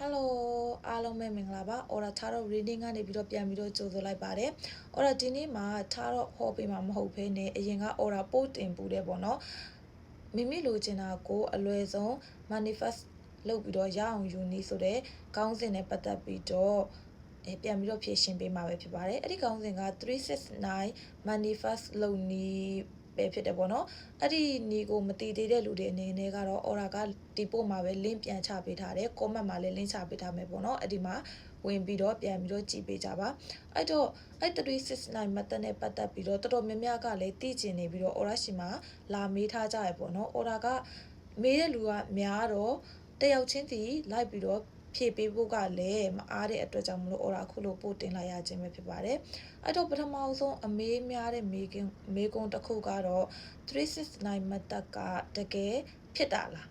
Hello အားလုံးပဲမင်္ဂလာပါ Aura Tarot reading ကနေပြီးတော့ပြန်ပြီးတော့ကြိုဆိုလိုက်ပါတယ် Aura ဒီနေ့မှာ Tarot ဟောပေးမှာမဟုတ်ဘဲနဲ့အရင်က Aura ပို့တင်ပူတယ်ပေါ့နော်မိမိလိုချင်တာကိုအလွယ်ဆုံး manifest လုပ်ပြီးတော့ရအောင်ယူနည်းဆိုတဲ့ခေါင်းစဉ်နဲ့ပတ်သက်ပြီးတော့ပြန်ပြီးတော့ဖြည့်ရှင်းပေးမှာပဲဖြစ်ပါတယ်အဲ့ဒီခေါင်းစဉ်က369 manifest လုပ်နည်းပဲဖြစ်တယ်ပေါ့နော်အဲ့ဒီနီကိုမတည်သေးတဲ့လူတွေအနေနဲ့ကတော့ Aura ကဒီပို့မှာပဲ link ပြန်ချပေးထားတယ် comment မှာလည်း link ချပေးထားမယ်ပေါ့နော်အဲ့ဒီမှာဝင်ပြီးတော့ပြန်ပြီးတော့ကြည့်ပေးကြပါအဲ့တော့အဲ့369 method နဲ့ပတ်သက်ပြီးတော့တော်တော်များများကလည်းသိကျင်နေပြီးတော့ Aura ရှိမှာလာမေးထားကြရပေါ့နော် Aura ကမေးတဲ့လူကများတော့တယောက်ချင်းစီလိုက်ပြီးတော့ဖြည့်ပေးဖို့ကလည်းမအားတဲ့အတွက်ကြောင့်မလို့ Aura အခုလိုပို့တင်လိုက်ရခြင်းပဲဖြစ်ပါတယ်အဲ့တော့ပထမဆုံးအမေးများတဲ့မေးခွန်းတစ်ခုကတော့369 method ကတကယ်ဖြစ်တာလား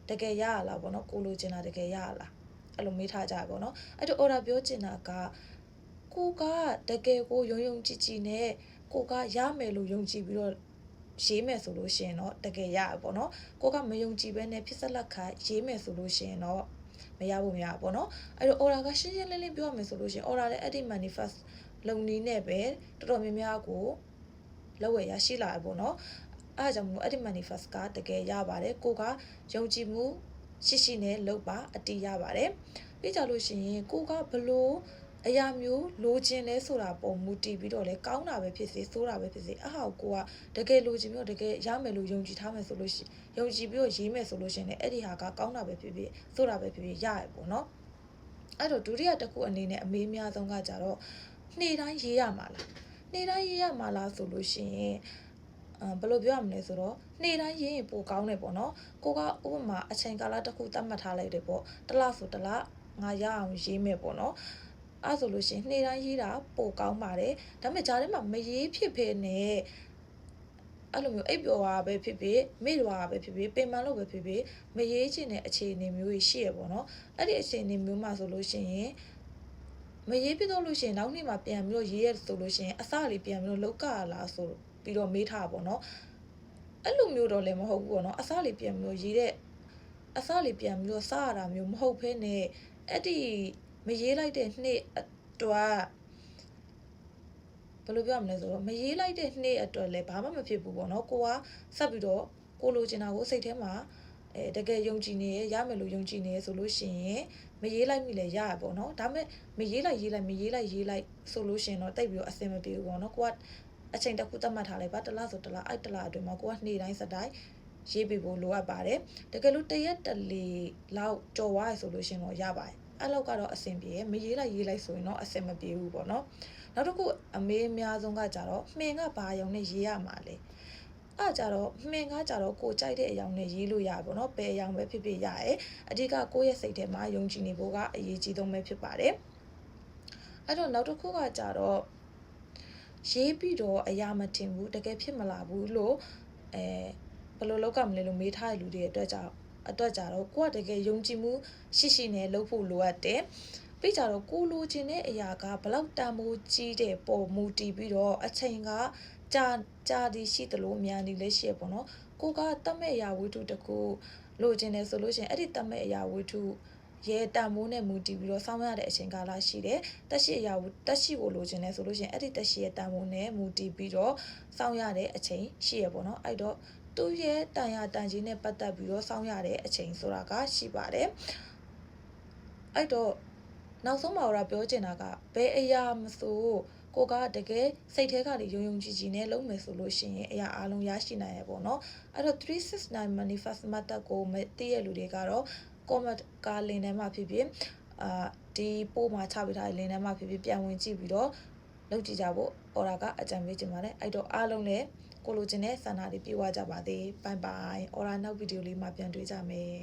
တကယ်ရရလားပေါ့နော်ကိုလိုချင်တာတကယ်ရရလားအဲ့လိုမေးထားကြပါပေါ့နော်အဲ့တော့ Aura ပြောချင်တာကကိုကတကယ်ကိုယုံကြည်ကြည်နဲ့ကိုကရမယ်လို့ယုံကြည်ပြီးတော့ရေးမယ်ဆိုလို့ရှိရင်တော့တကယ်ရရပေါ့နော်ကိုကမယုံကြည်ဘဲနဲ့ဖြစ်စလက်ခါရေးမယ်ဆိုလို့ရှိရင်တော့မရဘူးမရဘူးပေါ့နော်အဲ့တော့ Aura ကရှင်းရှင်းလင်းလင်းပြောရမယ်ဆိုလို့ရှိရင် Aura လည်းအဲ့ဒီ manifest လုံနည်းနဲ့ပဲတော်တော်များများကိုလောက်ဝယ်ရရှိလာတယ်ပေါ့နော်အားကြောင့်မလို့အဲ့ဒီ manifest ကတကယ်ရပါတယ်ကိုကယုံကြည်မှုရှိနဲ့လုပ်ပါအတီးရပါတယ်ပြီးကြလို့ရှိရင်ကိုကဘလို့အရာမျိုးလိုချင်လဲဆိုတာပုံမူတည်ပြီးတော့လေကောင်းတာပဲဖြစ်စေဆိုးတာပဲဖြစ်စေအဟောက်ကိုကတကယ်လိုချင်ပြီးတော့တကယ်ရမယ်လို့ယုံကြည်ထားမယ်ဆိုလို့ရှိရင်ယုံကြည်ပြီးတော့ရေးမယ်ဆိုလို့ရှိရင်လည်းအဲ့ဒီဟာကကောင်းတာပဲဖြစ်ဖြစ်ဆိုးတာပဲဖြစ်ဖြစ်ရရပေါ့နော်အဲ့တော့ဒုတိယတစ်ခုအနေနဲ့အမေးအများဆုံးကကြတော့နေ့တိုင်းရေးရမှာလားနေ့တိုင်းရေးရမှာလားဆိုလို့ရှိရင်ဘယ်လိုပြောရမလဲဆိုတော့နေ့တိုင်းရေးရင်ပိုကောင်းတယ်ပေါ့နော်ကိုကဥပမာအချိန်ကာလတစ်ခုသတ်မှတ်ထားလိုက်တယ်ပေါ့တစ်လဆိုတစ်လငါရအောင်ရေးမယ်ပေါ့နော်အဲ့ဆိုလို့ရှိရင်နေ့တိုင်းရေးတာပိုကောင်းပါတယ်ဒါပေမဲ့ဂျားထဲမှာမရေးဖြစ်ဖ ೇನೆ အဲ့လိုမျိုးအိပ်ပျော်တာပဲဖြစ်ဖြစ်မေ့သွားတာပဲဖြစ်ဖြစ်ပင်ပန်းလို့ပဲဖြစ်ဖြစ်မရေးချင်တဲ့အခြေအနေမျိုးကြီးရှိရပေါ့နော်အဲ့ဒီအခြေအနေမျိုးမှာဆိုလို့ရှိရင်မရေးပြတော့လို့ရှိရင်နောက်နေ့မှာပြန်ပြီးတော့ရေးရဆိုလို့ရှိရင်အစလေးပြန်ပြီးတော့လောက်ကလာဆိုပြီးတော့မေးထားပါပေါ့နော်အဲ့လိုမျိုးတော့လည်းမဟုတ်ဘူးပေါ့နော်အစလေးပြန်ပြီးတော့ရေးတဲ့အစလေးပြန်ပြီးတော့စရတာမျိုးမဟုတ်ဘဲနဲ့အဲ့ဒီမရေးလိုက်တဲ့နေ့အတွက်ဘယ်လိုပြောရမလဲဆိုတော့မရေးလိုက်တဲ့နေ့အတွက်လည်းဘာမှမဖြစ်ဘူးပေါ့နော်ကိုကဆက်ပြီးတော့ကိုလိုချင်တာကိုစိတ်ထဲမှာတကယ်ယုံကြည်နေရမယ်လို့ယုံကြည်နေဆိုလို့ရှိရင်မရေးလိုက်မိလဲရရပေါ့နော်ဒါပေမဲ့မရေးလိုက်ဆိုလို့ရှိရင်တော့တိတ်ပြီးတော့အဆင်မပြေဘူးပေါ့နော်ကိုကအချိန်တစ်ခုသတ်မှတ်ထားလိုက်ပါတစ်လဆိုတစ်လအဲ့တစ်လအတွင်းမှာကိုကနေ့တိုင်းစတိုင်းရေးပေးဖို့လိုအပ်ပါတယ်တကယ်လို့တရက်တလေလောက်ကြော်သွားရဆိုလို့ရှိရင်တော့ရပါတယ်အဲ့လောက်ကတော့အဆင်ပြေမရေးလိုက်ဆိုရင်တော့အဆင်မပြေဘူးပေါ့နော်နောက်တစ်ခုအမေးအများဆုံးကကြတော့မှင်ကဘာယုံနဲ့ရေးရမှာလဲအဲ့ကြတော့မှင်ကကြတော့ကိုကြိုက်တဲ့အယောင်နဲ့ရေးလို့ရပါဘောနော်ဘယ်အယောင်ပဲဖြစ်ဖြစ်ရရဲအဓိကကိုယ့်ရဲ့စိတ်ထဲမှာယုံကြည်နေဖို့ကအရေးကြီးဆုံးပဲဖြစ်ပါတယ်အဲ့တော့နောက်တစ်ခုကကြတော့ရေးပြီးတော့အရာမတင်ဘူးတကယ်ဖြစ်မလာဘူးလို့ဘယ်လိုလောက်ကမလဲလို့မေးထားတဲ့လူတွေအတွက်ကြတော့ကိုကတကယ်ယုံကြည်မှုရှိနဲ့လုပ်ဖို့လိုအပ်တယ်ပြီးကြတော့ကိုလိုချင်တဲ့အရာကဘလောက်တန်ဖိုးကြီးတဲ့ပုံမူတည်ပြီးတော့အချိန်ကကြာဒီရှိသလိုမြန်ဒီလည်းရှိရပေါ့နော်ကိုကတတ်မဲ့အရာဝတ္ထုတကူလိုချင်တယ်ဆိုလို့ရှိရင်အဲ့ဒီတတ်မဲ့အရာဝတ္ထုရဲ့တန်ဖိုးနဲ့မူတည်ပြီးတော့စောင့်ရတဲ့အချိန်ကာလရှိတယ်တက်ရှိကိုလိုချင်တယ်ဆိုလို့ရှိရင်အဲ့ဒီတက်ရှိရဲ့တန်ဖိုးနဲ့မူတည်ပြီးတော့စောင့်ရတဲ့အချိန်ရှိရပေါ့နော်အဲ့တော့သူ့ရဲ့တန်ကြီးနဲ့ပတ်သက်ပြီးတော့စောင့်ရတဲ့အချိန်ဆိုတာကရှိပါတယ်အဲ့တော့နောက်ဆုံးမှာတော့ပြောချင်တာကဘယ်အရာမဆိုကိုကတကယ်စိတ်ထဲကနေယုံကြည်နဲ့လုပ်မယ်ဆိုလို့ရှိရင်အရာအလုံးရရှိနိုင်ရပေါ့နော်အဲ့တော့369 manifest method ကိုမသိရလူတွေကတော့ comment ကလင်းထဲမှာဖြစ်ဖြစ်ဒီပို့မှာချပေးထားတဲ့လင်းထဲမှာဖြစ်ဖြစ်ပြန်ဝင်ကြည့်ပြီးတော့လုပ်ကြည့်ကြဖို့ Aura ကအကြံပေးချင်ပါတယ်အဲ့တော့အားလုံးလည်းကိုလိုချင်တဲ့ဆန္ဒတွေပြေဝကြပါသေး bye bye Aura နောက်ဗီဒီယိုလေးမှာပြန်တွေ့ကြမယ်